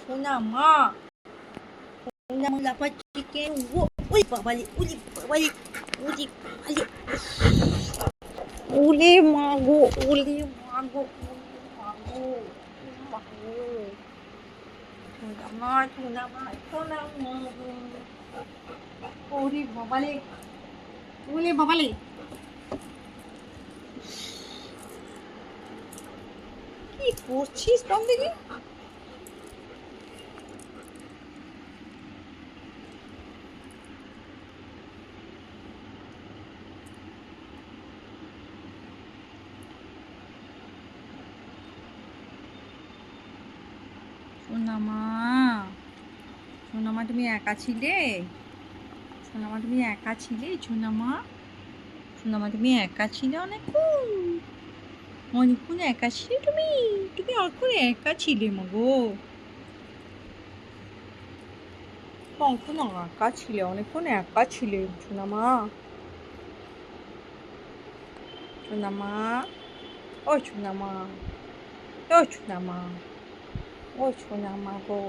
সোনা মা, সোনা মা লাফাচ্ছে কেন? ওই বাবালে, ওরে বাবালে, ওরে বাবালে, ওলে মা গো, ওলে মা গো, ওলে মা গো, মা গো, সোনা মা, সোনা মা, সোনা মা গো, ওরে বাবালে, ওলে বাবালে। কি করছিস তখন দেখি? সোনামা, সোনামা তুমি একা ছিলে? সোনামা তুমি একা ছিলে? সোনামা, সোনামা তুমি একা ছিলে অনেকক্ষণ? অনেকক্ষণ একা ছিলে তুমি? তুমি অনেকক্ষণ একা ছিলে মা গো? অনেকক্ষণ একা ছিলে, অনেকক্ষণ একা ছিলে সোনামা। সোনামা, ও সোনামা, ও সোনামা, ও সোনামা গো।